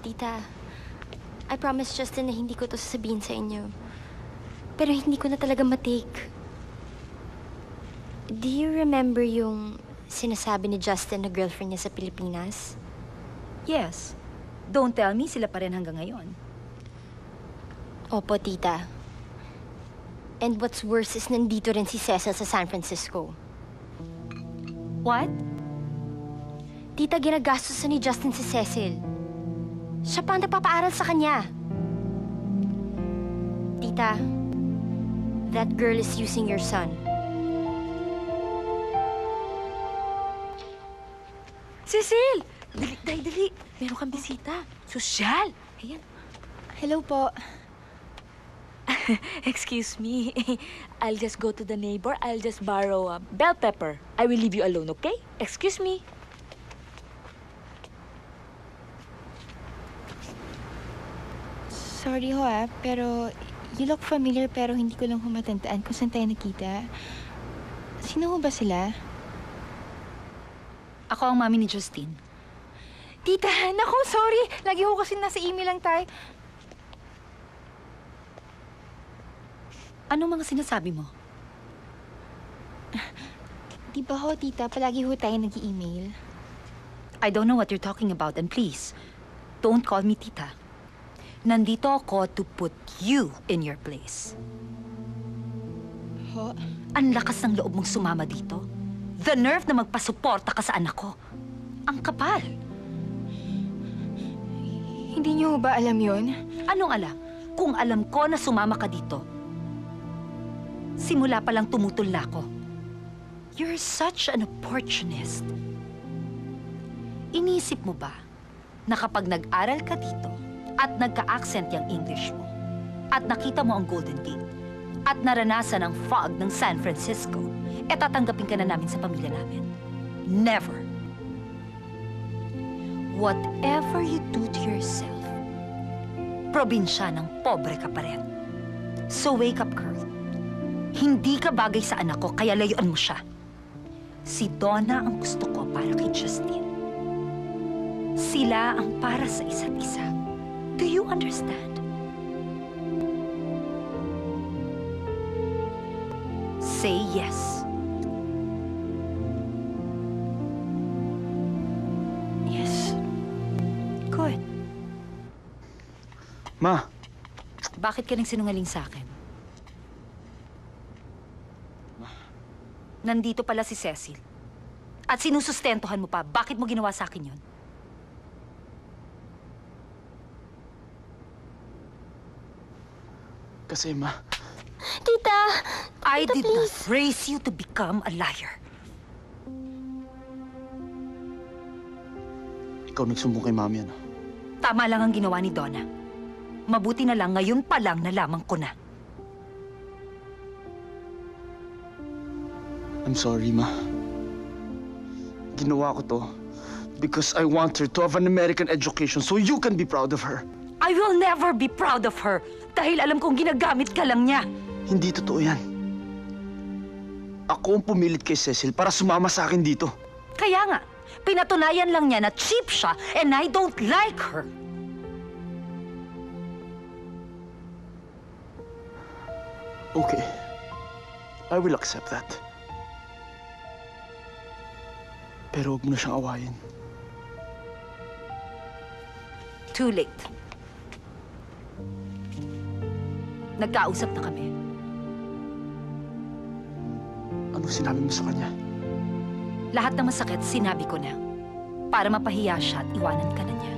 Tita, I promise Justin na hindi ko to sasabihin sa inyo. Pero hindi ko na talaga matake. Do you remember yung sinasabi ni Justin na girlfriend niya sa Pilipinas? Yes. Don't tell me, sila pa rin hanggang ngayon. Opo, tita. And what's worse is nandito rin si Cecil sa San Francisco. What? Tita, ginagastosan ni Justin si Cecil. Siya pa ang nagpapaaral sa kanya. Tita, that girl is using your son. Cecil! Dali! Meron kang bisita. Sosyal! Ayan. Hello po. Excuse me. I'll just go to the neighbor. I'll just borrow bell pepper. I will leave you alone, okay? Excuse me. Sorry ho pero you look familiar pero hindi ko lang humatandaan kung saan tayo nakita. Sino ho ba sila? Ako ang mami ni Justine. Tita, naku, sorry. Lagi ho kasi nasa email lang tayo. Anong mga sinasabi mo? Di ba ho, tita, palagi ho tayo nag-i-email? I don't know what you're talking about, and please, don't call me tita. Nandito ako to put you in your place. Ho? Ang lakas ng loob mong sumama dito. The nerve na magpasuporta ka sa anak ko. Ang kapal. Hindi niyo ba alam yon? Anong alam? Kung alam ko na sumama ka dito, simula pa lang tumutol na ako. You're such an opportunist. Inisip mo ba na kapag nag-aral ka dito at nagka-accent yung English mo at nakita mo ang Golden Gate at naranasan ang fog ng San Francisco, tatanggapin ka na namin sa pamilya namin? Never. Whatever you do to yourself, probinsya ng pobre ka pa rin. So wake up, girl. Hindi ka bagay sa anak ko, kaya layuan mo siya. Si Donna ang gusto ko para kay Justine. Sila ang para sa isa't isa. Do you understand? Say yes. Yes. Good. Ma! Bakit ka nang sinungaling sa akin? Nandito pala si Cecil. At sinusustentuhan mo pa. Bakit mo ginawa sa akin yun? Kasi, Ma, Tita! I Tita, did please. not raise you to become a liar. ikaw nagsumbong kay Mami, ano? Tama lang ang ginawa ni Donna. Mabuti na lang ngayon pa lang nalaman ko na. I'm sorry, Ma. Ginawa ko to because I want her to have an American education so you can be proud of her. I will never be proud of her dahil alam kong ginagamit ka lang niya. Hindi totoo yan. Ako ang pumilit kay Cecil para sumama sa akin dito. Kaya nga, pinatunayan lang niya na cheap siya and I don't like her. Okay. I will accept that. Pero huwag mo na siyang awayin. Too late. Nagkausap na kami. Ano sinabi mo sa kanya? Lahat ng masakit, sinabi ko na. Para mapahiya siya at iwanan ka na niya.